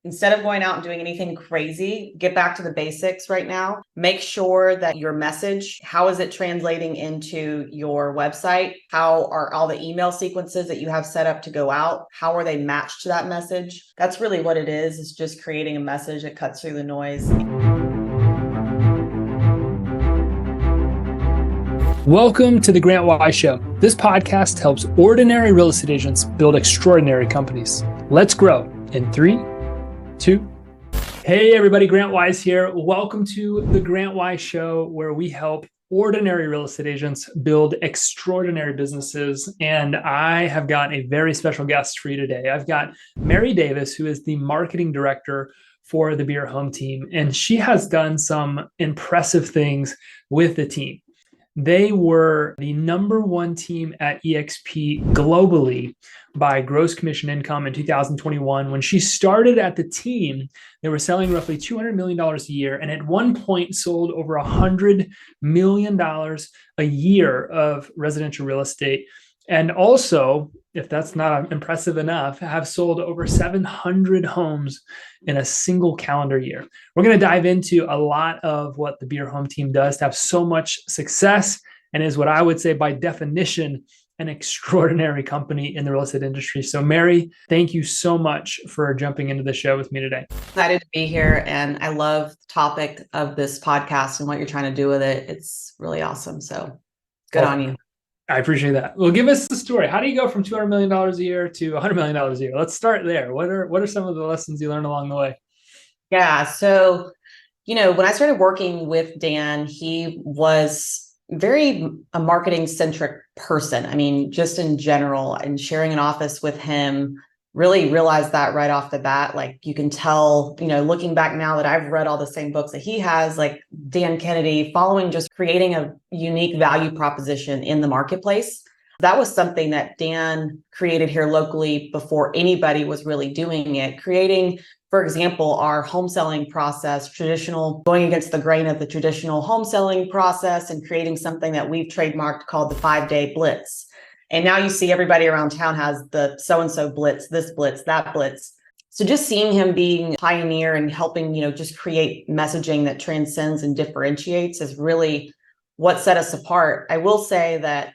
Instead of going out and doing anything crazy, get back to the basics right now. Make sure that your message, how is it translating into your website? How are all the email sequences that you have set up to go out? How are they matched to that message? That's really what it is just creating a message that cuts through the noise. Welcome to the Grant Wise Show. This podcast helps ordinary real estate agents build extraordinary companies. Let's grow in 3, 2. Hey everybody, Grant Wise here. Welcome to the Grant Wise Show, where we help ordinary real estate agents build extraordinary businesses. And I have got a very special guest for you today. I've got Mary Davis, who is the marketing director for the Beer Home team. And she has done some impressive things with the team. They were the #1 team at eXp globally by gross commission income in 2021. When she started at the team, they were selling roughly $200 million a year, and at one point sold over $100 million a year of residential real estate. And also, if that's not impressive enough, have sold over 700 homes in a single calendar year. We're going to dive into a lot of what the Beer Home team does to have so much success and is what I would say by definition an extraordinary company in the real estate industry. So Mary, thank you so much for jumping into the show with me today. Excited to be here. And I love the topic of this podcast and what you're trying to do with it. It's really awesome. So good on you. I appreciate that. Well, give us the story. How do you go from $200 million a year to $100 million a year? Let's start there. What are some of the lessons you learned along the way? Yeah. So, when I started working with Dan, he was very a marketing centric person. I mean, just in general, and sharing an office with him, really realized that right off the bat. Like you can tell, looking back now that I've read all the same books that he has, like Dan Kennedy, following just creating a unique value proposition in the marketplace. That was something that Dan created here locally before anybody was really doing it. Creating, for example, our home selling process, going against the grain of the traditional home selling process and creating something that we've trademarked called the 5-day blitz. And now you see everybody around town has the so-and-so blitz, this blitz, that blitz. So just seeing him being a pioneer and helping, just create messaging that transcends and differentiates is really what set us apart. I will say that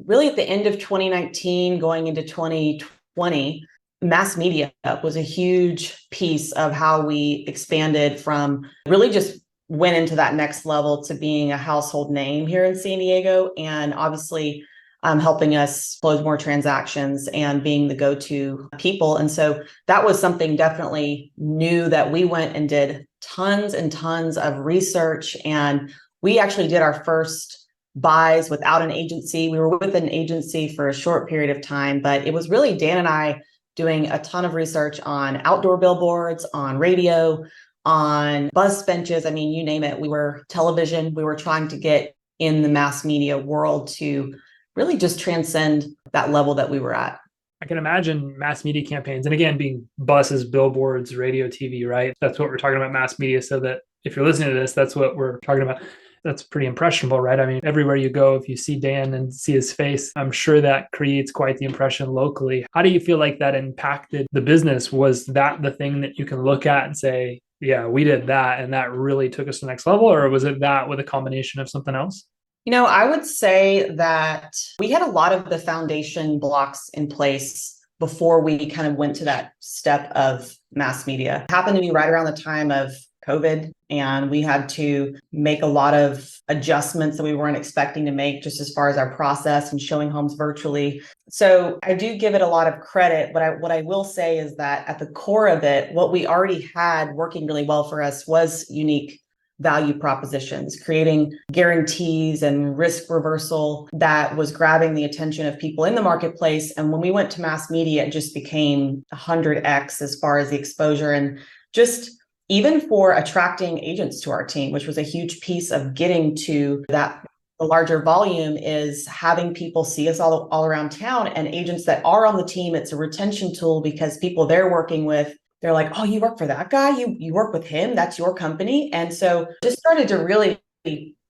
really at the end of 2019, going into 2020, mass media was a huge piece of how we expanded from really just went into that next level to being a household name here in San Diego. And obviously, helping us close more transactions and being the go-to people. And so that was something definitely new that we went and did tons and tons of research. And we actually did our first buys without an agency. We were with an agency for a short period of time, but it was really Dan and I doing a ton of research on outdoor billboards, on radio, on bus benches. I mean, you name it. We were television. We were trying to get in the mass media world to really just transcend that level that we were at. I can imagine mass media campaigns, and again, being buses, billboards, radio, TV, right? That's what we're talking about, mass media. So that if you're listening to this, that's what we're talking about. That's pretty impressionable, right? I mean, everywhere you go, if you see Dan and see his face, I'm sure that creates quite the impression locally. How do you feel like that impacted the business? Was that the thing that you can look at and say, yeah, we did that and that really took us to the next level? Or was it that with a combination of something else? I would say that we had a lot of the foundation blocks in place before we kind of went to that step of mass media. It happened to be right around the time of COVID, and we had to make a lot of adjustments that we weren't expecting to make just as far as our process and showing homes virtually. So I do give it a lot of credit, but what I will say is that at the core of it, what we already had working really well for us was unique value propositions, creating guarantees and risk reversal that was grabbing the attention of people in the marketplace. And when we went to mass media, it just became 100x as far as the exposure, and just even for attracting agents to our team, which was a huge piece of getting to that. The larger volume is having people see us all around town, and agents that are on the team. It's a retention tool because people they're working with, they're like, oh, you work for that guy? You work with him? That's your company? And so just started to really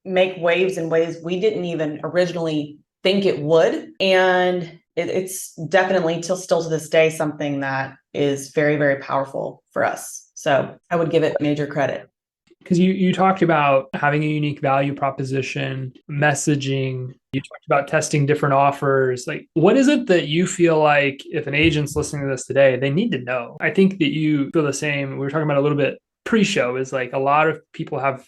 make waves in ways we didn't even originally think it would. And it's definitely still to this day something that is very, very powerful for us. So I would give it major credit. Because you talked about having a unique value proposition, messaging, you talked about testing different offers. Like, what is it that you feel like if an agent's listening to this today, they need to know? I think that you feel the same. We were talking about a little bit pre-show, is like a lot of people have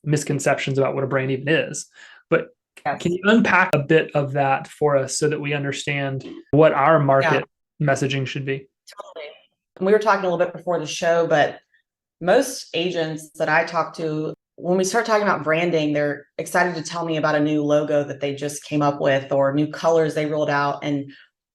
misconceptions about what a brand even is. But Yes. can you unpack a bit of that for us so that we understand what our market messaging should be? Totally. And we were talking a little bit before the show, but most agents that I talk to, when we start talking about branding, they're excited to tell me about a new logo that they just came up with or new colors they rolled out. And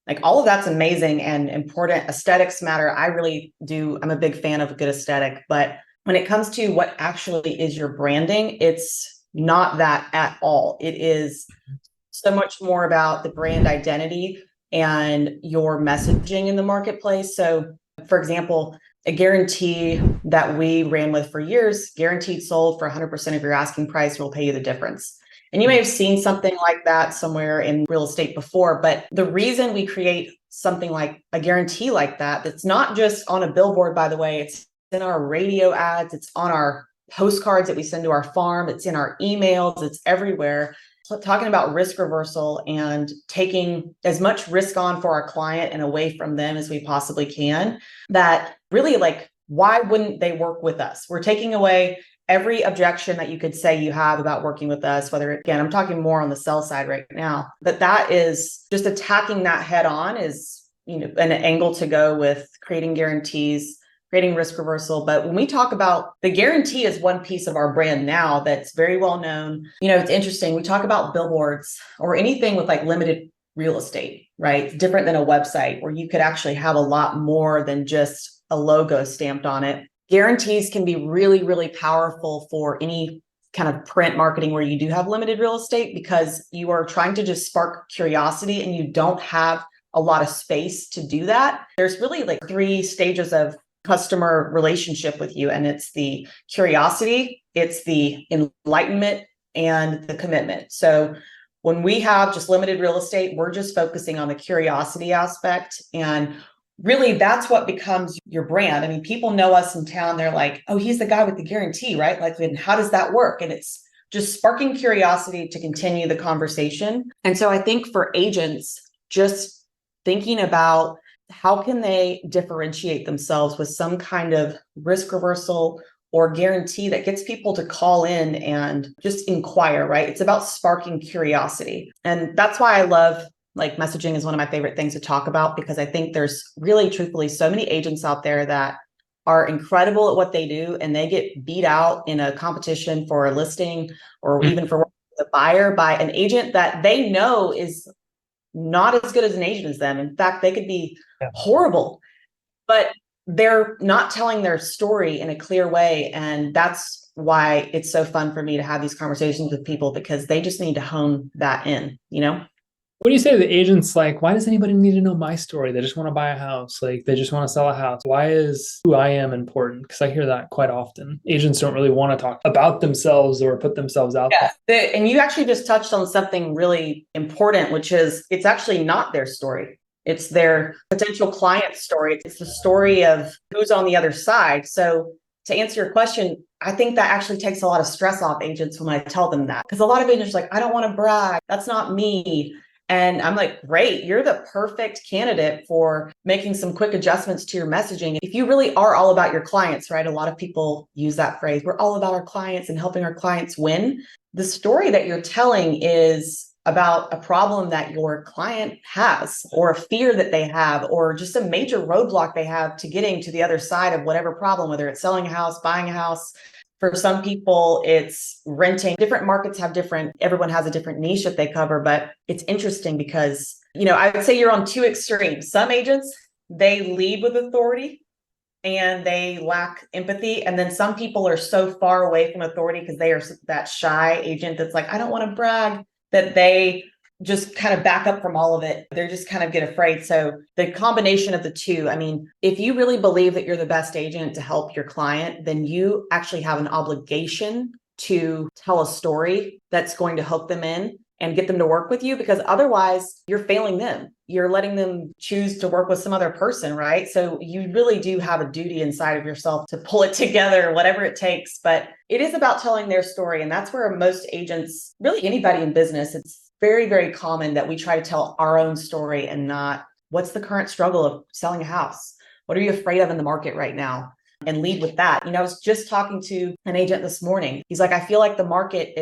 like all of that's amazing and important. Aesthetics matter. I'm a big fan of a good aesthetic. But when it comes to what actually is your branding, it's not that at all. It is so much more about the brand identity and your messaging in the marketplace. So, for example, a guarantee that we ran with for years, guaranteed sold for 100% of your asking price, will pay you the difference. And you may have seen something like that somewhere in real estate before, but the reason we create something like a guarantee like that, that's not just on a billboard, by the way, it's in our radio ads, it's on our postcards that we send to our farm, it's in our emails, it's everywhere. Talking about risk reversal and taking as much risk on for our client and away from them as we possibly can, that really, like, why wouldn't they work with us? We're taking away every objection that you could say you have about working with us, whether, again, I'm talking more on the sell side right now, but that is just attacking that head on is, an angle to go with creating guarantees, creating risk reversal. But when we talk about the guarantee is one piece of our brand now that's very well known. It's interesting. We talk about billboards or anything with like limited real estate, right? It's different than a website where you could actually have a lot more than just a logo stamped on it. Guarantees can be really, really powerful for any kind of print marketing where you do have limited real estate, because you are trying to just spark curiosity and you don't have a lot of space to do that. There's really like 3 stages of customer relationship with you. And it's the curiosity, it's the enlightenment, and the commitment. So when we have just limited real estate, we're just focusing on the curiosity aspect. And really, that's what becomes your brand. I mean, people know us in town. They're like, oh, he's the guy with the guarantee, right? Like, and how does that work? And it's just sparking curiosity to continue the conversation. And so I think for agents, just thinking about how can they differentiate themselves with some kind of risk reversal or guarantee that gets people to call in and just inquire, right? It's about sparking curiosity. And that's why I love, like, messaging is one of my favorite things to talk about, because I think there's really, truthfully, so many agents out there that are incredible at what they do, and they get beat out in a competition for a listing or even for working with a buyer by an agent that they know is not as good as an agent as them. In fact, they could be horrible, but they're not telling their story in a clear way. And that's why it's so fun for me to have these conversations with people, because they just need to hone that in, What do you say to the agents? Like, why does anybody need to know my story? They just want to buy a house. Like, they just want to sell a house. Why is who I am important? Because I hear that quite often. Agents don't really want to talk about themselves or put themselves out there. And you actually just touched on something really important, which is it's actually not their story. It's their potential client's story. It's the story of who's on the other side. So to answer your question, I think that actually takes a lot of stress off agents when I tell them that, because a lot of agents are like, I don't want to brag. That's not me. And I'm like, great, you're the perfect candidate for making some quick adjustments to your messaging. If you really are all about your clients, right? A lot of people use that phrase. We're all about our clients and helping our clients win. The story that you're telling is about a problem that your client has, or a fear that they have, or just a major roadblock they have to getting to the other side of whatever problem, whether it's selling a house, buying a house. For some people, it's renting. Different markets have everyone has a different niche that they cover, but it's interesting because, I would say you're on 2 extremes. Some agents, they lead with authority and they lack empathy. And then some people are so far away from authority because they are that shy agent that's like, I don't want to brag, that they just kind of back up from all of it. They're just kind of get afraid. So the combination of the 2, I mean, if you really believe that you're the best agent to help your client, then you actually have an obligation to tell a story that's going to hook them in. and get them to work with you, because otherwise you're failing them. You're letting them choose to work with some other person, right? So you really do have a duty inside of yourself to pull it together, whatever it takes. But it is about telling their story. And that's where most agents, really anybody in business, it's very, very common that we try to tell our own story and not what's the current struggle of selling a house? What are you afraid of in the market right now? And lead with that. I was just talking to an agent this morning. He's like, I feel like the market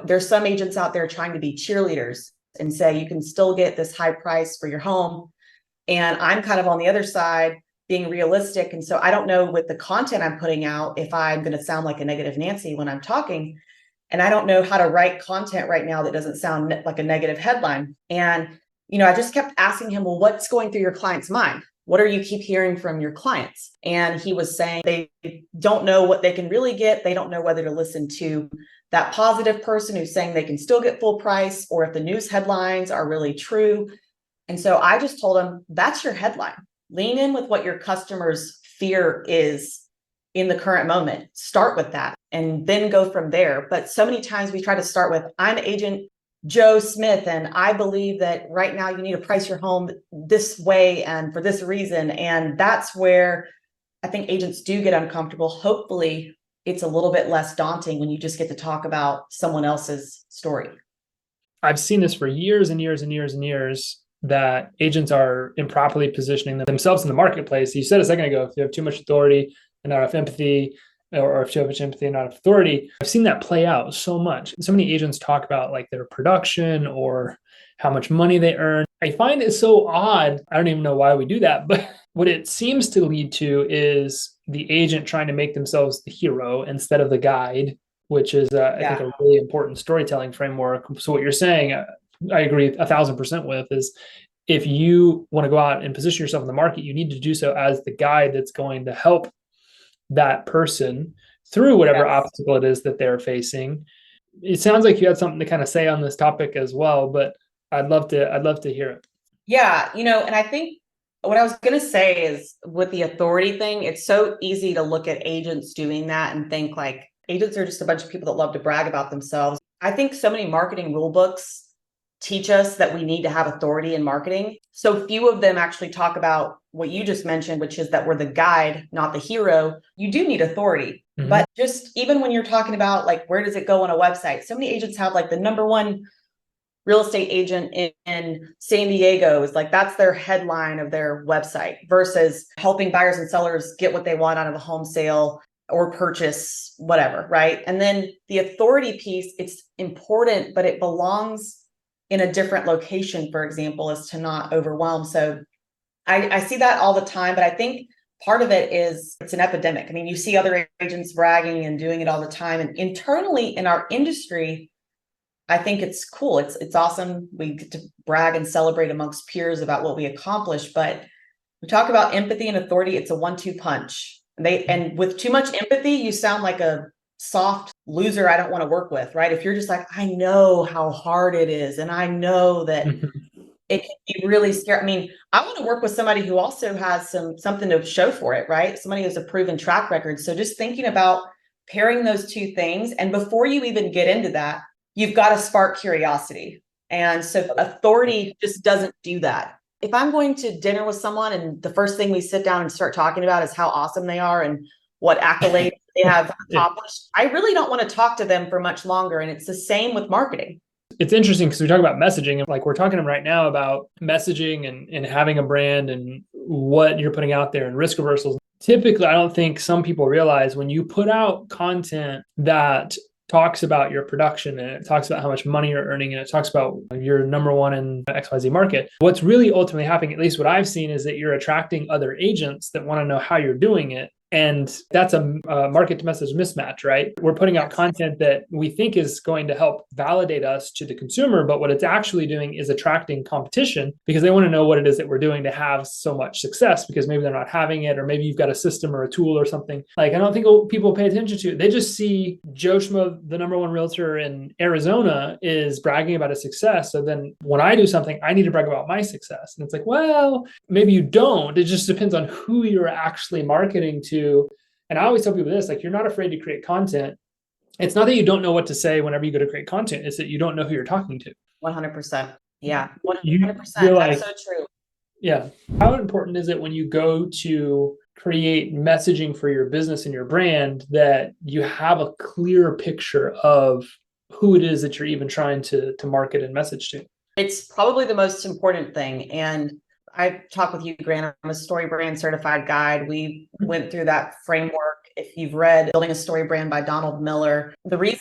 there's some agents out there trying to be cheerleaders and say you can still get this high price for your home. And I'm kind of on the other side being realistic. And so I don't know with the content I'm putting out if I'm going to sound like a negative Nancy when I'm talking. And I don't know how to write content right now that doesn't sound like a negative headline. And, I just kept asking him, well, what's going through your client's mind? What are you keep hearing from your clients? And he was saying they don't know what they can really get. They don't know whether to listen to that positive person who's saying they can still get full price, or if the news headlines are really true. And so I just told him, that's your headline. Lean in with what your customer's fear is in the current moment. Start with that and then go from there. But so many times we try to start with, I'm Agent Joe Smith, and I believe that right now you need to price your home this way and for this reason. And that's where I think agents do get uncomfortable. Hopefully it's a little bit less daunting when you just get to talk about someone else's story. I've seen this for years and years and years and years, that agents are improperly positioning themselves in the marketplace. You said a second ago, if you have too much authority and not enough empathy, or if too much empathy and not enough authority. I've seen that play out so much. So many agents talk about like their production or how much money they earn. I find it so odd. I don't even know why we do that, but what it seems to lead to is the agent trying to make themselves the hero instead of the guide, which is, I think, a really important storytelling framework. So what you're saying, I agree 1,000% with, is if you want to go out and position yourself in the market, you need to do so as the guide that's going to help that person through whatever obstacle it is that they're facing. It sounds like you had something to kind of say on this topic as well, but I'd love to hear it. Yeah, and I think what I was going to say is with the authority thing, it's so easy to look at agents doing that and think like agents are just a bunch of people that love to brag about themselves. I think so many marketing rule books teach us that we need to have authority in marketing. So few of them actually talk about what you just mentioned, which is that we're the guide, not the hero. You do need authority. Mm-hmm. But just even when you're talking about like, where does it go on a website? So many agents have like the number one real estate agent in San Diego is like, that's their headline of their website, versus helping buyers and sellers get what they want out of a home sale or purchase, whatever, right? And then the authority piece, it's important, but it belongs in a different location, for example, is to not overwhelm. So I see that all the time, but I think part of it is it's an epidemic. I mean, you see other agents bragging and doing it all the time. And internally in our industry, I think it's cool. It's awesome. We get to brag and celebrate amongst peers about what we accomplish. But we talk about empathy and authority. It's a 1-2 punch. And with too much empathy, you sound like a soft loser I don't want to work with, right? If you're just like, I know how hard it is, and I know that it can be really scary. I mean, I want to work with somebody who also has something to show for it, right? Somebody who's a proven track record. So just thinking about pairing those two things. And before you even get into that, you've got to spark curiosity. And so authority just doesn't do that. If I'm going to dinner with someone and the first thing we sit down and start talking about is how awesome they are and what accolades they have accomplished, I really don't want to talk to them for much longer. And it's the same with marketing. It's interesting because we talk about messaging, and like we're talking right now about messaging and having a brand and what you're putting out there and risk reversals. Typically, I don't think some people realize when you put out content that talks about your production and it talks about how much money you're earning and it talks about you're number one in XYZ market, what's really ultimately happening, at least what I've seen, is that you're attracting other agents that want to know how you're doing it. And that's a market to message mismatch, right? We're putting out content that we think is going to help validate us to the consumer, but what it's actually doing is attracting competition because they want to know what it is that we're doing to have so much success, because maybe they're not having it, or maybe you've got a system or a tool or something. Like, I don't think people pay attention to it. They just see Joe Schmo, the number one realtor in Arizona, is bragging about his success. So then when I do something, I need to brag about my success. And it's like, well, maybe you don't. It just depends on who you're actually marketing to. And I always tell people this, like, you're not afraid to create content. It's not that you don't know what to say whenever you go to create content. It's that you don't know who you're talking to. 100%. Yeah, You 100%. feel That's like, so true. yeah. How important is it when you go to create messaging for your business and your brand that you have a clear picture of who it is that you're even trying to market and message to? It's probably the most important thing. And I talk with you, Grant. I'm a story brand certified guide. We went through that framework. If you've read Building a Story Brand by Donald Miller, the reason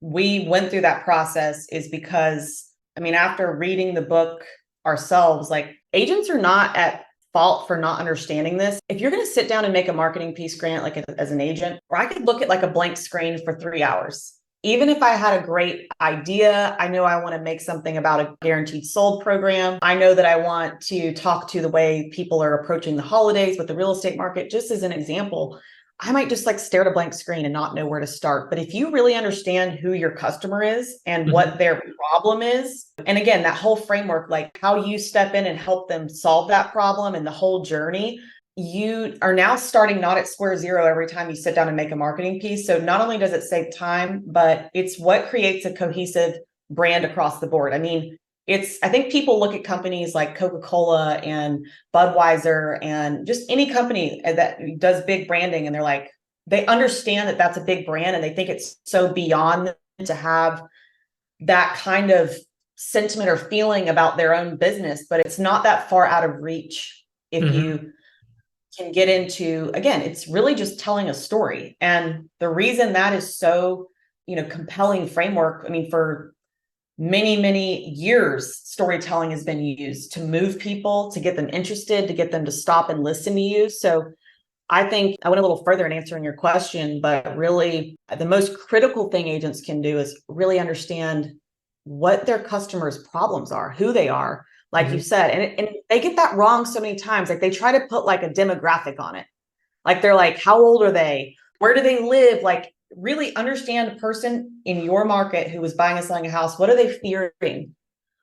we went through that process is because, I mean, after reading the book ourselves, agents are not at fault for not understanding this. If you're going to sit down and make a marketing piece, Grant, as an agent, or I could look at a blank screen for 3 hours. Even if I had a great idea, I know I want to make something about a guaranteed sold program. I know that I want to talk to the way people are approaching the holidays with the real estate market. Just as an example, I might just stare at a blank screen and not know where to start. But if you really understand who your customer is and what their problem is, and again, that whole framework, how you step in and help them solve that problem and the whole journey, you are now starting not at square zero every time you sit down and make a marketing piece. So not only does it save time, but it's what creates a cohesive brand across the board. I mean, I think people look at companies like Coca-Cola and Budweiser and just any company that does big branding, and they understand that that's a big brand, and they think it's so beyond them to have that kind of sentiment or feeling about their own business, but it's not that far out of reach if you can get into, again, it's really just telling a story. And the reason that is so, compelling framework, I mean, for many, many years, storytelling has been used to move people, to get them interested, to get them to stop and listen to you. So I think I went a little further in answering your question, but really the most critical thing agents can do is really understand what their customers' problems are, who they are, like you said. And they get that wrong so many times. They try to put a demographic on it. They're how old are they? Where do they live? Really understand a person in your market who is buying and selling a house. What are they fearing?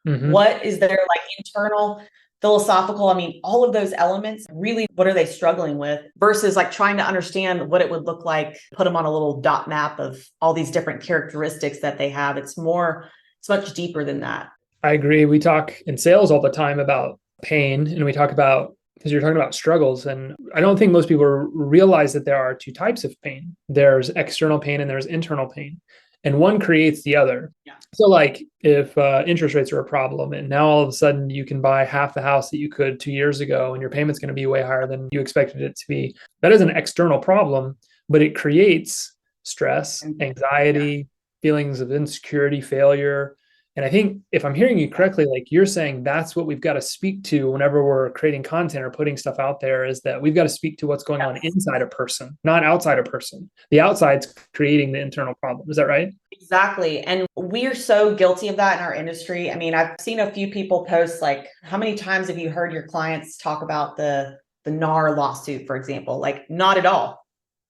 What is their internal philosophical? I mean, all of those elements, really, what are they struggling with versus trying to understand what it would look like, put them on a little dot map of all these different characteristics that they have. It's much deeper than that. I agree. We talk in sales all the time about pain, and we talk about, because you're talking about struggles. And I don't think most people realize that there are two types of pain. There's external pain and there's internal pain. And one creates the other. Yeah. So if interest rates are a problem and now all of a sudden you can buy half the house that you could 2 years ago and your payment's going to be way higher than you expected it to be, that is an external problem, but it creates stress, anxiety, feelings of insecurity, failure. And I think if I'm hearing you correctly, you're saying that's what we've got to speak to whenever we're creating content or putting stuff out there, is that we've got to speak to what's going on inside a person, not outside a person. The outside's creating the internal problem. Is that right? Exactly. And we're so guilty of that in our industry. I mean, I've seen a few people post, how many times have you heard your clients talk about the NAR lawsuit, for example? Not at all.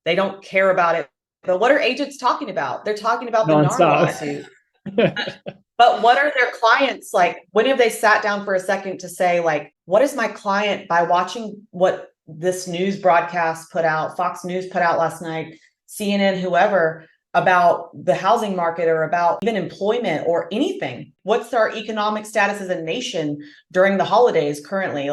They don't care about it. But what are agents talking about? They're talking about the NAR lawsuit. But what are their clients like? When have they sat down for a second to say, what is my client, by watching what this news broadcast put out, Fox News put out last night, CNN, whoever, about the housing market or about even employment or anything? What's our economic status as a nation during the holidays currently?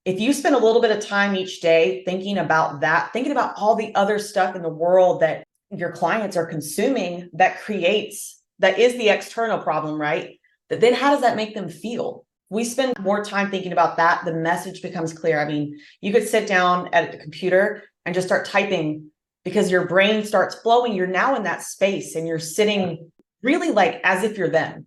If you spend a little bit of time each day thinking about that, thinking about all the other stuff in the world that your clients are consuming, that is the external problem, right? But then how does that make them feel? We spend more time thinking about that, the message becomes clear. I mean, you could sit down at the computer and just start typing because your brain starts flowing. You're now in that space and you're sitting really as if you're them,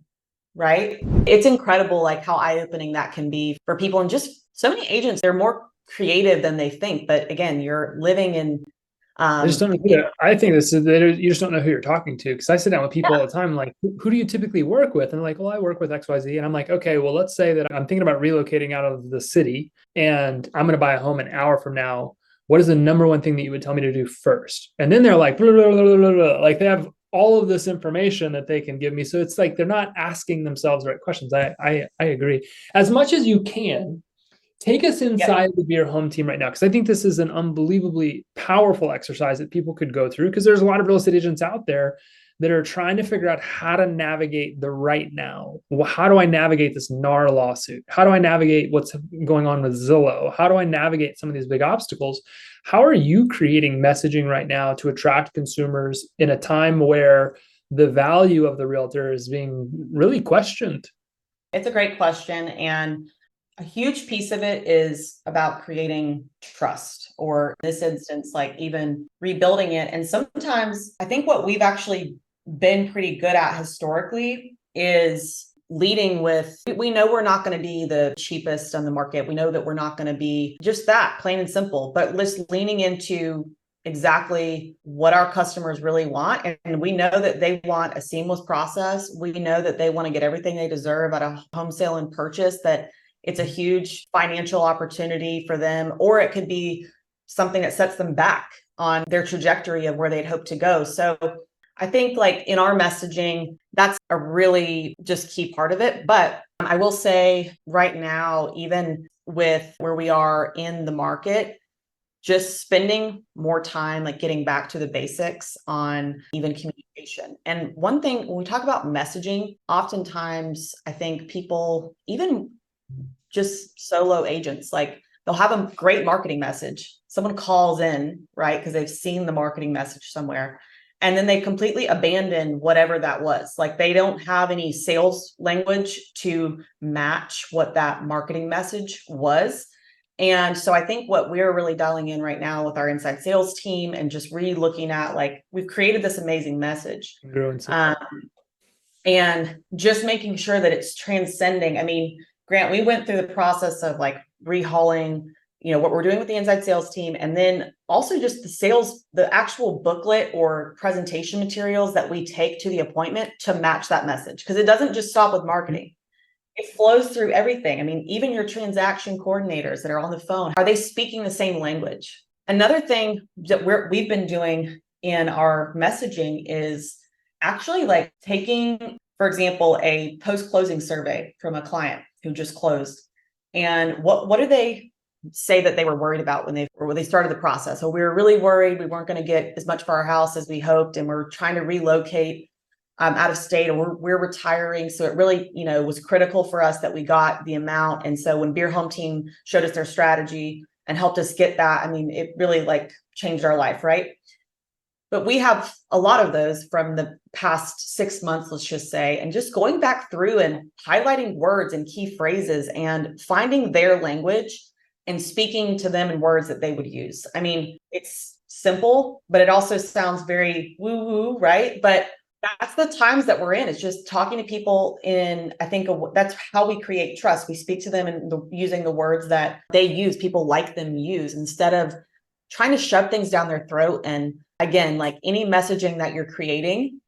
right? It's incredible how eye-opening that can be for people. And just so many agents, they're more creative than they think. But again, you're living in I just don't know. I think this is that you just don't know who you're talking to. Because I sit down with people all the time, who do you typically work with? And they're well, I work with XYZ. And I'm okay, well, let's say that I'm thinking about relocating out of the city and I'm going to buy a home an hour from now. What is the number one thing that you would tell me to do first? And then they're blah, blah, blah, blah, blah, blah. They have all of this information that they can give me. So it's they're not asking themselves the right questions. I agree. As much as you can, take us inside of your home team right now, because I think this is an unbelievably powerful exercise that people could go through, because there's a lot of real estate agents out there that are trying to figure out how to navigate the right now. How do I navigate this NAR lawsuit? How do I navigate what's going on with Zillow? How do I navigate some of these big obstacles? How are you creating messaging right now to attract consumers in a time where the value of the realtor is being really questioned? It's a great question. And a huge piece of it is about creating trust, or in this instance, like even rebuilding it. And sometimes I think what we've actually been pretty good at historically is leading with, we know we're not going to be the cheapest on the market. We know that we're not going to be just that, plain and simple, but just leaning into exactly what our customers really want. And we know that they want a seamless process. We know that they want to get everything they deserve at a home sale and purchase, that it's a huge financial opportunity for them, or it could be something that sets them back on their trajectory of where they'd hope to go. So I think like in our messaging, that's a really just key part of it. But I will say right now, even with where we are in the market, just spending more time like getting back to the basics on even communication. And one thing, when we talk about messaging, oftentimes I think people, even just solo agents, like they'll have a great marketing message. Someone calls in, right? Because they've seen the marketing message somewhere. And then they completely abandon whatever that was. Like they don't have any sales language to match what that marketing message was. And so I think what we're really dialing in right now with our inside sales team and just really looking at, like, we've created this amazing message. And just making sure that it's transcending. I mean, Grant, we went through the process of like rehauling, what we're doing with the inside sales team. And then also just the actual booklet or presentation materials that we take to the appointment to match that message. Because it doesn't just stop with marketing. It flows through everything. I mean, even your transaction coordinators that are on the phone, are they speaking the same language? Another thing that we've been doing in our messaging is actually like taking, for example, a post-closing survey from a client who just closed. And what do they say that they were worried about when they started the process? So we were really worried we weren't going to get as much for our house as we hoped, and we're trying to relocate out of state, or we're retiring. So it really, was critical for us that we got the amount. And so when Beer Home Team showed us their strategy and helped us get that, I mean, it really like changed our life, right? But we have a lot of those from the past 6 months, let's just say, and just going back through and highlighting words and key phrases and finding their language and speaking to them in words that they would use. I mean, it's simple, but it also sounds very woo-woo, right? But that's the times that we're in. It's just talking to people I think that's how we create trust. We speak to them and using the words that they use, people like them use, instead of trying to shove things down their throat. And again, like any messaging that you're creating,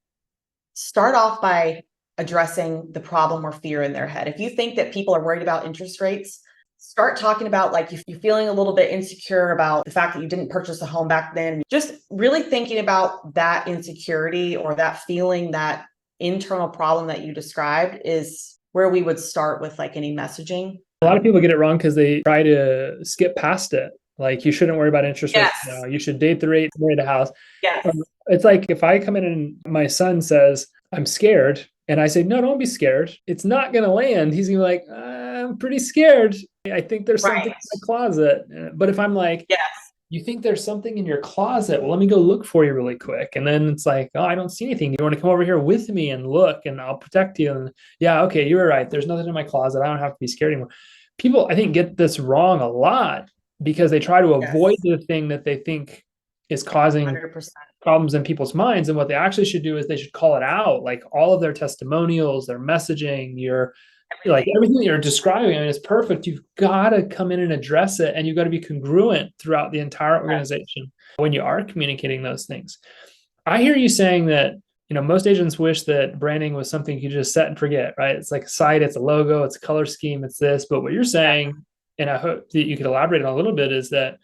start off by addressing the problem or fear in their head. If you think that people are worried about interest rates, start talking about like if you're feeling a little bit insecure about the fact that you didn't purchase a home back then, just really thinking about that insecurity or that feeling, that internal problem that you described is where we would start with like any messaging. A lot of people get it wrong because they try to skip past it. Like you shouldn't worry about interest rates now. You should date the rate, marry the house. Yes. It's like if I come in and my son says, I'm scared. And I say, no, don't be scared. It's not going to land. He's going to be like, I'm pretty scared. I think there's something in the closet. But if I'm like, yes, you think there's something in your closet? Well, let me go look for you really quick. And then it's like, oh, I don't see anything. You want to come over here with me and look, and I'll protect you. And yeah, okay, you were right. There's nothing in my closet. I don't have to be scared anymore. People, I think, get this wrong a lot because they try to avoid the thing that they think is causing 100%. Problems in people's minds. And what they actually should do is they should call it out, like all of their testimonials, their messaging, like everything that you're describing. I mean, it's perfect. You've got to come in and address it, and you've got to be congruent throughout the entire organization when you are communicating those things. I hear you saying that, most agents wish that branding was something you just set and forget, right? It's like a site, it's a logo, it's a color scheme, it's this. But what you're saying, and I hope that you could elaborate on a little bit, is that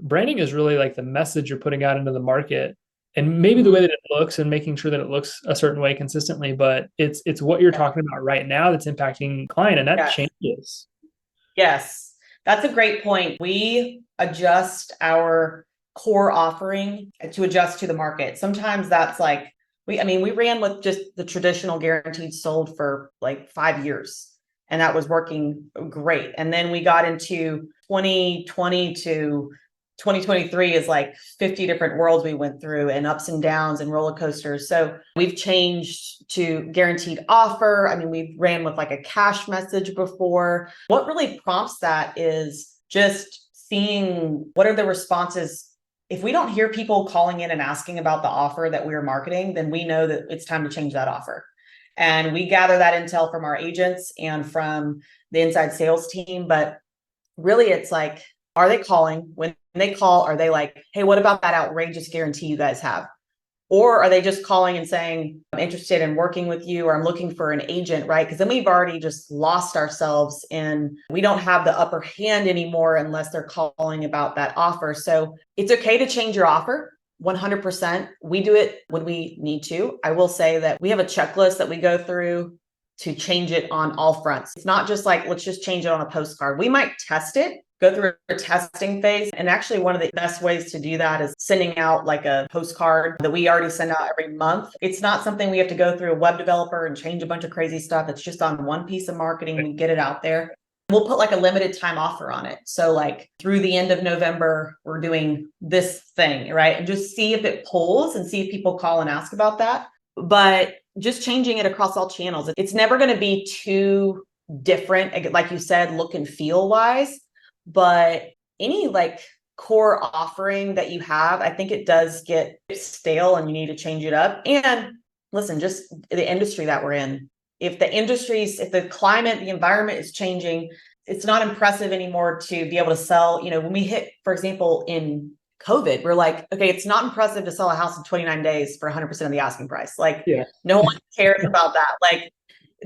branding is really like the message you're putting out into the market, and maybe the way that it looks and making sure that it looks a certain way consistently, but it's what you're talking about right now that's impacting client, and that changes. Yes, that's a great point. We adjust our core offering to adjust to the market. Sometimes that's like we ran with just the traditional guaranteed sold for like 5 years, and that was working great. And then we got into 2020 to 2023 is like 50 different worlds we went through, and ups and downs and roller coasters. So we've changed to guaranteed offer. I mean, we ran with like a cash message before. What really prompts that is just seeing what are the responses. If we don't hear people calling in and asking about the offer that we're marketing, then we know that it's time to change that offer. And we gather that intel from our agents and from the inside sales team. But really, it's like, are they calling? When they call, are they like, hey, what about that outrageous guarantee you guys have? Or are they just calling and saying, I'm interested in working with you, or I'm looking for an agent, right? Because then we've already just lost ourselves in, we don't have the upper hand anymore unless they're calling about that offer. So it's okay to change your offer. 100%. We do it when we need to. I will say that we have a checklist that we go through to change it on all fronts. It's not just like, let's just change it on a postcard. We might test it, go through a testing phase. And actually, one of the best ways to do that is sending out like a postcard that we already send out every month. It's not something we have to go through a web developer and change a bunch of crazy stuff. It's just on one piece of marketing. We get it out there. We'll put like a limited time offer on it. So like through the end of November, we're doing this thing, right? And just see if it pulls and see if people call and ask about that. But just changing it across all channels. It's never going to be too different, like you said, look and feel wise. But any like core offering that you have, I think it does get stale and you need to change it up. And listen, just the industry that we're in. If the climate, the environment is changing, it's not impressive anymore to be able to sell. When we hit, for example, in COVID, we're like, okay, it's not impressive to sell a house in 29 days for 100% of the asking price. Like, no one cares about that. Like,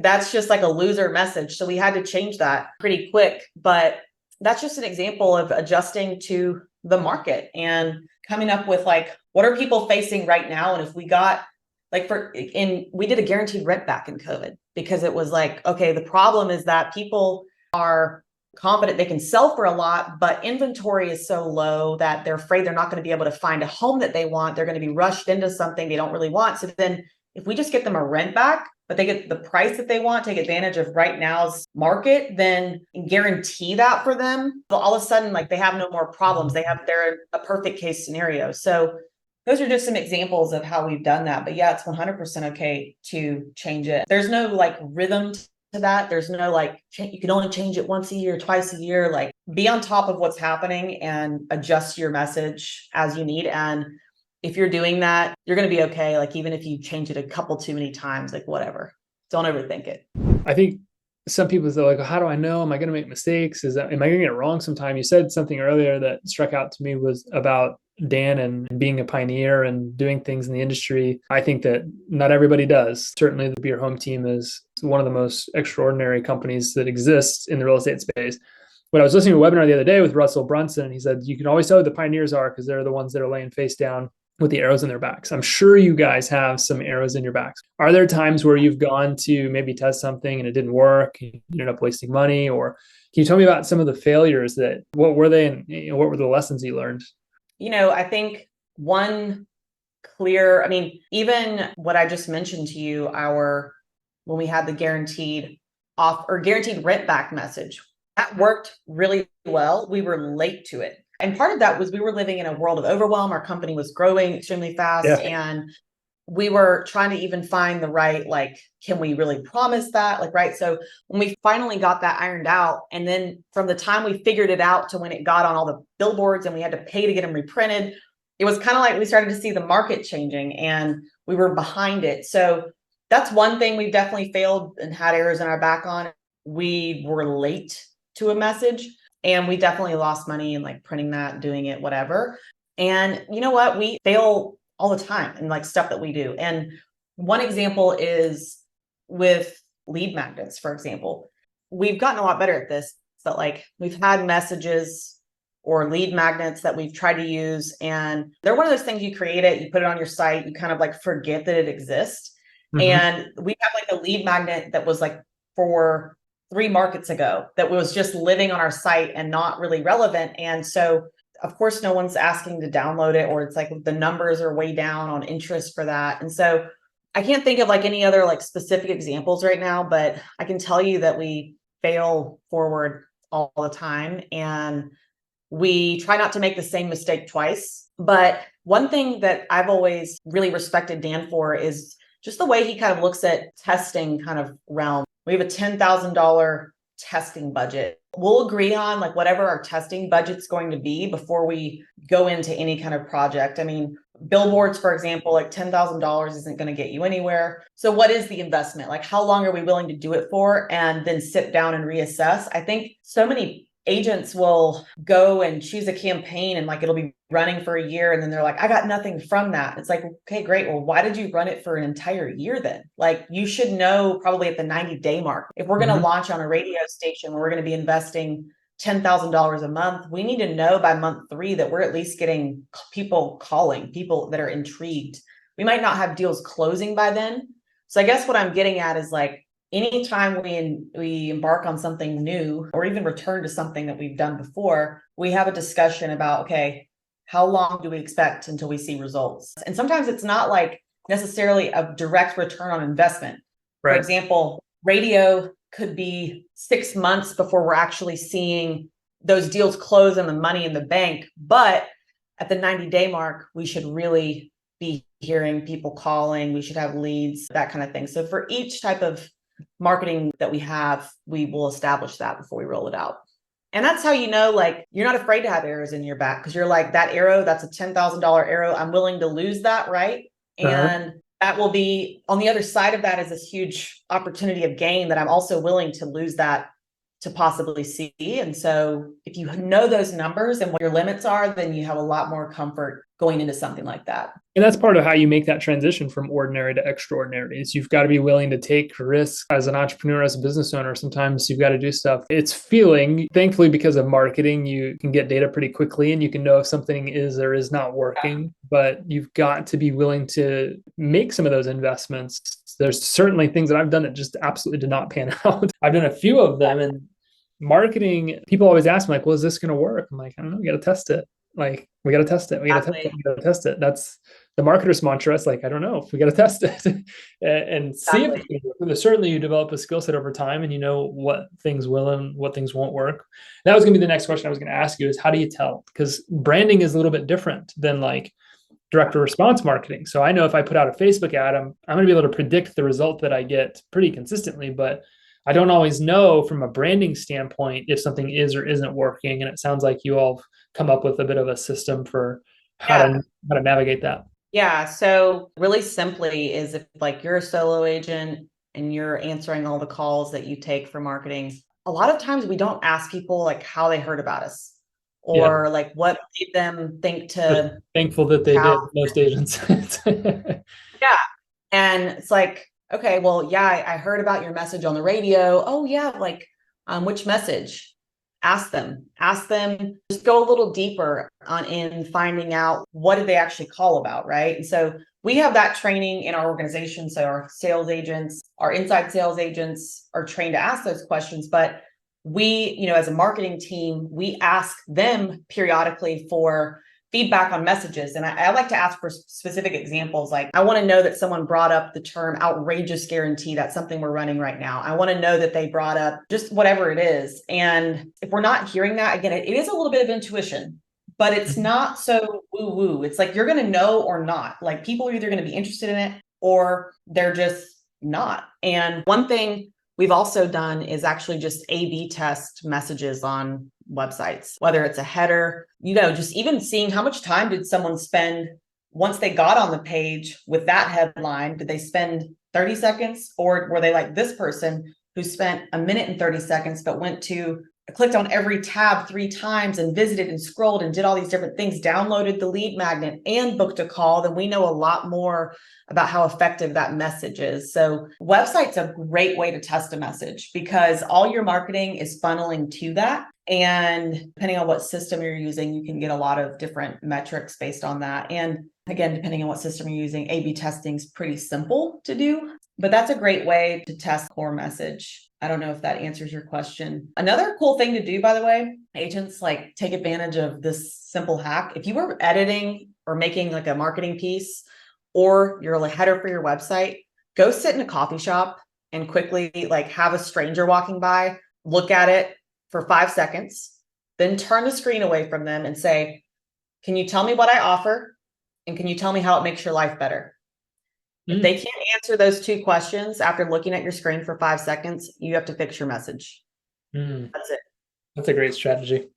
that's just like a loser message. So we had to change that pretty quick. But that's just an example of adjusting to the market and coming up with like, what are people facing right now? And if we got we did a guaranteed rent back in COVID because it was like, okay, the problem is that people are confident they can sell for a lot, but inventory is so low that they're afraid they're not going to be able to find a home that they want. They're going to be rushed into something they don't really want. So then if we just get them a rent back, but they get the price that they want, take advantage of right now's market, then guarantee that for them, all of a sudden, like they have no more problems. They're a perfect case scenario. So those are just some examples of how we've done that. But yeah, it's 100% okay to change it. There's no like rhythm to that. There's no like, you can only change it once a year, twice a year. Like, be on top of what's happening and adjust your message as you need. And if you're doing that, you're going to be okay. Like, even if you change it a couple too many times, like whatever, don't overthink it. I think some people say like, how do I know? Am I going to make mistakes? Am I going to get it wrong sometime? You said something earlier that struck out to me was about Dan and being a pioneer and doing things in the industry. I think that not everybody does. Certainly the Be Your Home team is one of the most extraordinary companies that exists in the real estate space. But I was listening to a webinar the other day with Russell Brunson, and he said, you can always tell who the pioneers are because they're the ones that are laying face down with the arrows in their backs. I'm sure you guys have some arrows in your backs. Are there times where you've gone to maybe test something and it didn't work, you ended up wasting money? Or can you tell me about some of the failures what were they, and what were the lessons you learned? I think one clear, even what I just mentioned to you, when we had the guaranteed rent back message, that worked really well. We were late to it. And part of that was we were living in a world of overwhelm. Our company was growing extremely fast. Yeah. And we were trying to even find the right, like, can we really promise that? Like, right. So when we finally got that ironed out, and then from the time we figured it out to when it got on all the billboards and we had to pay to get them reprinted, it was kind of like we started to see the market changing and we were behind it. So that's one thing we've definitely failed and had arrows in our back on. We were late to a message and we definitely lost money in like printing that, doing it, whatever. And you know what? We fail all the time and like stuff that we do. And one example is with lead magnets, for example. We've gotten a lot better at this, but like we've had messages or lead magnets that we've tried to use. And they're one of those things you create it, you put it on your site, you kind of like forget that it exists. Mm-hmm. And we have like a lead magnet that was like for 3 markets ago that was just living on our site and not really relevant. And so of course, no one's asking to download it, or it's like the numbers are way down on interest for that. And so I can't think of like any other like specific examples right now, but I can tell you that we fail forward all the time and we try not to make the same mistake twice. But one thing that I've always really respected Dan for is just the way he kind of looks at testing kind of realm. We have a $10,000 testing budget. We'll agree on like whatever our testing budget's going to be before we go into any kind of project. I mean, billboards, for example, like $10,000 isn't going to get you anywhere. So what is the investment? Like how long are we willing to do it for? And then sit down and reassess. I think so many agents will go and choose a campaign and like it'll be running for a year and then they're like, I got nothing from that. It's like, okay, great. Well, why did you run it for an entire year then? Like you should know probably at the 90-day mark. If we're going to launch on a radio station where we're going to be investing $10,000 a month, we need to know by month 3 that we're at least getting people calling, people that are intrigued. We might not have deals closing by then. So I guess what I'm getting at is like, anytime we embark on something new or even return to something that we've done before, we have a discussion about, okay, how long do we expect until we see results? And sometimes it's not like necessarily a direct return on investment. Right. For example, radio could be 6 months before we're actually seeing those deals close and the money in the bank. But at the 90-day mark, we should really be hearing people calling. We should have leads, that kind of thing. So for each type of marketing that we have, we will establish that before we roll it out. And that's how you know, like, you're not afraid to have arrows in your back because you're like, that arrow, that's a $10,000 arrow. I'm willing to lose that, right? And that will be on the other side of that is this huge opportunity of gain that I'm also willing to lose that to possibly see. And so if you know those numbers and what your limits are, then you have a lot more comfort going into something like that. And that's part of how you make that transition from ordinary to extraordinary is you've got to be willing to take risks as an entrepreneur, as a business owner. Sometimes you've got to do stuff. It's feeling, thankfully, because of marketing, you can get data pretty quickly and you can know if something is or is not working, but you've got to be willing to make some of those investments. There's certainly things that I've done that just absolutely did not pan out. I've done a few of them, and marketing, people always ask me like, well, is this going to work? I'm like, I don't know, we got to test it. Like, we got to test it. We got to test it. We got to test it. That's the marketer's mantra. It's like, I don't know if we got to test it and see if it can work. Certainly you develop a skill set over time and you know what things will and what things won't work. That was going to be the next question I was going to ask you is how do you tell? Because branding is a little bit different than like direct response marketing. So I know if I put out a Facebook ad, I'm going to be able to predict the result that I get pretty consistently, but I don't always know from a branding standpoint if something is or isn't working. And it sounds like you all have come up with a bit of a system for how to navigate that. Yeah. So really simply is if like you're a solo agent and you're answering all the calls that you take for marketing, a lot of times we don't ask people like how they heard about us or like what made them think to. But thankful that they did, most agents. Yeah. And it's like, okay, well, yeah, I heard about your message on the radio. Oh yeah. Like, which message? Ask them, just go a little deeper in finding out what did they actually call about, right? And so we have that training in our organization. So our sales agents, our inside sales agents are trained to ask those questions, but we, as a marketing team, we ask them periodically for feedback on messages. And I like to ask for specific examples. Like, I want to know that someone brought up the term outrageous guarantee. That's something we're running right now. I want to know that they brought up just whatever it is. And if we're not hearing that, again, it is a little bit of intuition, but it's not so woo-woo. It's like, you're going to know or not. Like, people are either going to be interested in it or they're just not. And one thing we've also done is actually just A/B test messages on websites, whether it's a header, just even seeing how much time did someone spend once they got on the page with that headline. Did they spend 30 seconds or were they like this person who spent a minute and 30 seconds, but clicked on every tab 3 times and visited and scrolled and did all these different things, downloaded the lead magnet and booked a call? Then we know a lot more about how effective that message is. So website's a great way to test a message because all your marketing is funneling to that. And depending on what system you're using, you can get a lot of different metrics based on that. And again, depending on what system you're using, A/B testing is pretty simple to do, but that's a great way to test core message. I don't know if that answers your question. Another cool thing to do, by the way, agents like take advantage of this simple hack. If you were editing or making like a marketing piece or you're a header for your website, go sit in a coffee shop and quickly like have a stranger walking by, look at it for 5 seconds, then turn the screen away from them and say, can you tell me what I offer? And can you tell me how it makes your life better? If they can't answer those two questions after looking at your screen for 5 seconds, you have to fix your message. That's it. That's a great strategy.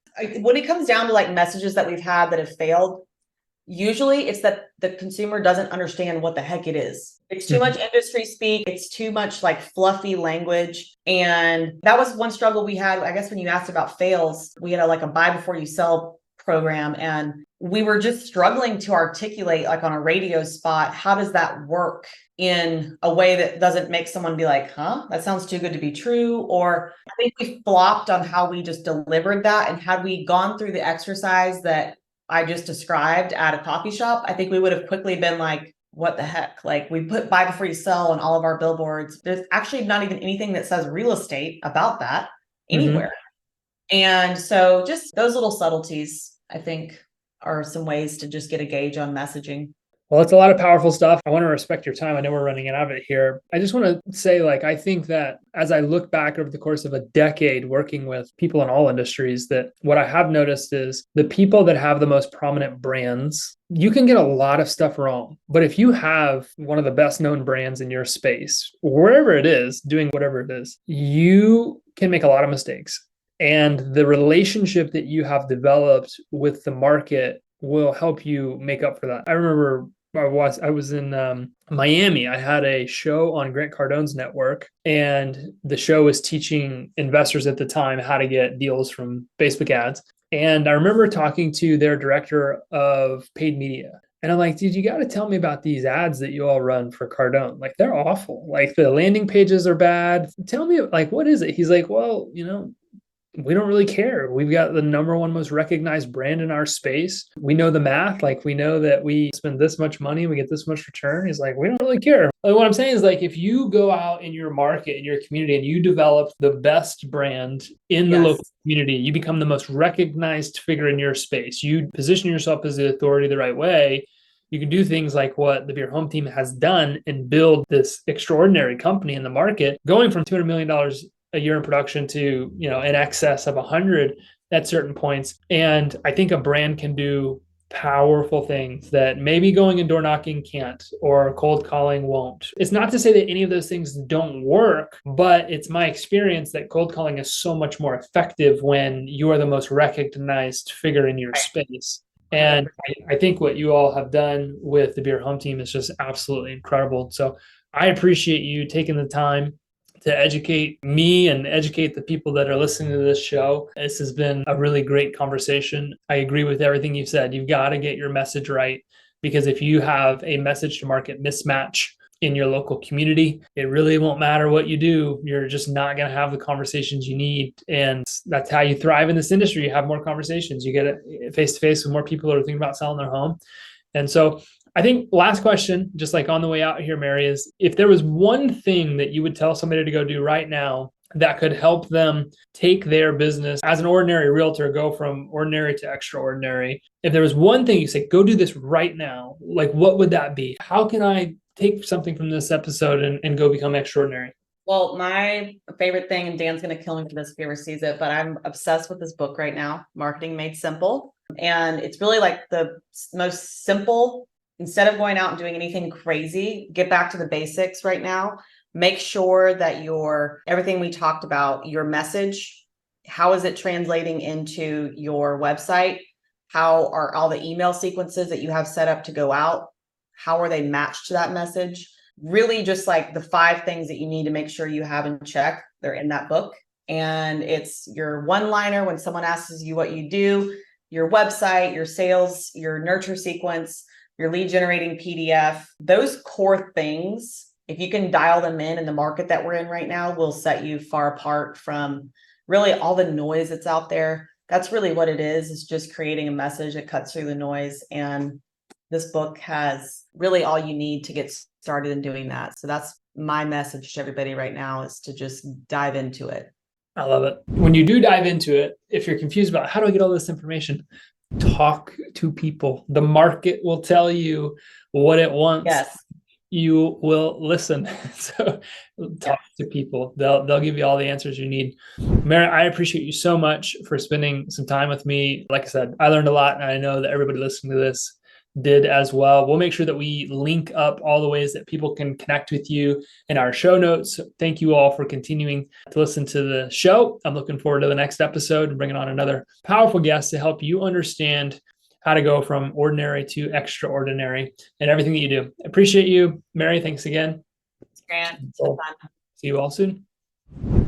When it comes down to like messages that we've had that have failed, usually it's that the consumer doesn't understand what the heck it is. It's too much industry speak. It's too much like fluffy language. And that was one struggle we had. I guess when you asked about fails, we had a buy before you sell program. And we were just struggling to articulate like on a radio spot, how does that work in a way that doesn't make someone be like, huh, that sounds too good to be true. Or I think we flopped on how we just delivered that. And had we gone through the exercise that I just described at a coffee shop, I think we would have quickly been like, what the heck? Like we put buy before you sell on all of our billboards. There's actually not even anything that says real estate about that anywhere. And so just those little subtleties, I think, are some ways to just get a gauge on messaging. Well, it's a lot of powerful stuff. I want to respect your time. I know we're running out of it here. I just want to say, I think that as I look back over the course of a decade working with people in all industries, that what I have noticed is the people that have the most prominent brands, you can get a lot of stuff wrong. But if you have one of the best known brands in your space, wherever it is, doing whatever it is, you can make a lot of mistakes. And the relationship that you have developed with the market will help you make up for that. I remember I was in Miami. I had a show on Grant Cardone's network, and the show was teaching investors at the time how to get deals from Facebook ads. And I remember talking to their director of paid media. And I'm like, dude, you got to tell me about these ads that you all run for Cardone. Like, they're awful. Like, the landing pages are bad. Tell me, what is it? He's like, well, we don't really care. We've got the number one most recognized brand in our space. We know the math. We know that we spend this much money, we get this much return. He's like, we don't really care. What I'm saying is, if you go out in your market, in your community, and you develop the best brand in the local community, you become the most recognized figure in your space. You position yourself as the authority the right way. You can do things like what the Beer Home Team has done and build this extraordinary company in the market, going from $200 million a year in production to, in excess of 100 at certain points. And I think a brand can do powerful things that maybe going and door knocking can't, or cold calling won't. It's not to say that any of those things don't work, but it's my experience that cold calling is so much more effective when you are the most recognized figure in your space. And I think what you all have done with the Beer Home Team is just absolutely incredible. So I appreciate you taking the time to educate me and educate the people that are listening to this show. This has been a really great conversation. I agree with everything you've said. You've got to get your message right, because if you have a message to market mismatch in your local community, it really won't matter what you do. You're just not going to have the conversations you need. And that's how you thrive in this industry. You have more conversations. You get it face to face with more people who are thinking about selling their home. And so I think last question, just on the way out here, Mary, is if there was one thing that you would tell somebody to go do right now that could help them take their business as an ordinary realtor, go from ordinary to extraordinary. If there was one thing you say, go do this right now, what would that be? How can I take something from this episode and go become extraordinary? Well, my favorite thing, and Dan's going to kill me for this if he ever sees it, but I'm obsessed with this book right now, Marketing Made Simple. And it's really the most simple. Instead of going out and doing anything crazy, get back to the basics right now. Make sure that everything we talked about, your message, how is it translating into your website? How are all the email sequences that you have set up to go out? How are they matched to that message? Really just the 5 things that you need to make sure you have in check. They're in that book. And it's your one-liner when someone asks you what you do, your website, your sales, your nurture sequence, your lead generating PDF. Those core things, if you can dial them in the market that we're in right now, will set you far apart from really all the noise that's out there. That's really what it is just creating a message that cuts through the noise. And this book has really all you need to get started in doing that. So that's my message to everybody right now, is to just dive into it. I love it. When you do dive into it, if you're confused about how do I get all this information, talk to people. The market will tell you what it wants. Yes. you will listen. So talk to people. They'll give you all the answers you need. Mary, I appreciate you so much for spending some time with me. Like I said, I learned a lot, and I know that everybody listening to this did as well. We'll make sure that we link up all the ways that people can connect with you in our show notes. Thank you all for continuing to listen to the show. I'm looking forward to the next episode and bringing on another powerful guest to help you understand how to go from ordinary to extraordinary and everything that you do. Appreciate you, Mary. Thanks again. It's Grant. See you all soon.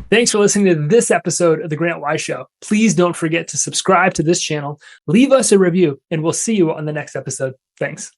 Thanks for listening to this episode of The Grant Wise Show. Please don't forget to subscribe to this channel, leave us a review, and we'll see you on the next episode. Thanks.